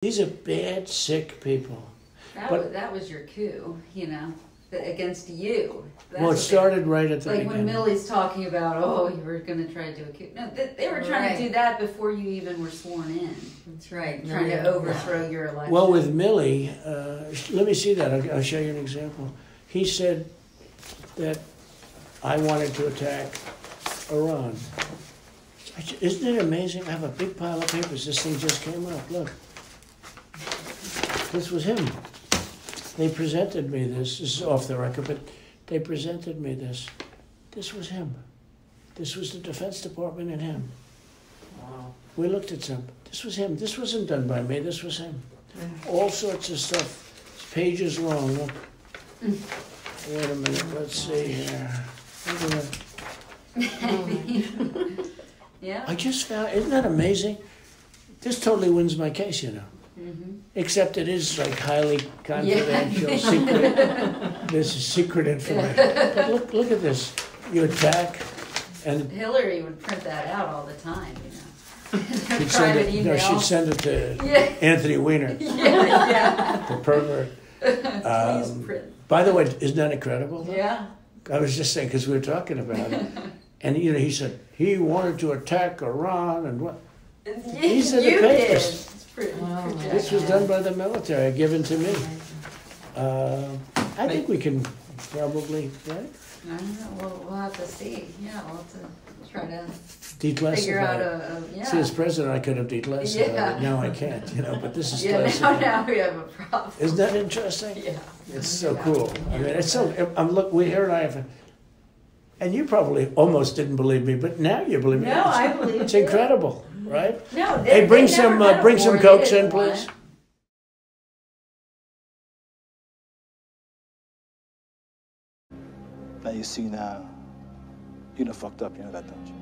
These are bad, sick people. That was your coup, you know, against you. Well, it started right at the beginning. Like when Millie's talking about, oh, you were going to try to do a coup. No, they were trying to do that before you even were sworn in. That's right. Trying to overthrow your election. Well, with Millie, let me see that. I'll show you an example. He said that I wanted to attack Iran. Isn't it amazing? I have a big pile of papers. This thing just came up. Look. This was him. They presented me this. This is off the record, but they presented me this. This was him. This was the Defense Department and him. Wow. We looked at some. This was him. This wasn't done by me. This was him. All sorts of stuff. It's pages long. Look. Wait a minute. Let's see here. Look at that. Yeah. I just found, isn't that amazing? This totally wins my case, you know. Except it is like highly confidential, secret. This is secret information. But look at this. You attack, and Hillary would print that out all the time, you know. she'd send it. No, she'd send it to Anthony Weiner, the pervert. Please print. By the way, isn't that incredible? Yeah. I was just saying because we were talking about it, and you know, he said he wanted to attack Iran and what. These are the papers. This was done by the military, given to me. I think we can probably, right? I don't know. We'll have to see. Yeah, we'll have to try to declassify. Figure out a See, as president, I could have declassified it. Now I can't, you know. But this is classified. Now we have a problem. Isn't that interesting? Yeah. It's so cool. I mean, it's so. We here and I have. And you probably almost didn't believe me, but now you believe me. No, I believe it's incredible, right? No, hey, bring some Cokes in, please. Now you see now, you done fucked up, you know that, don't you?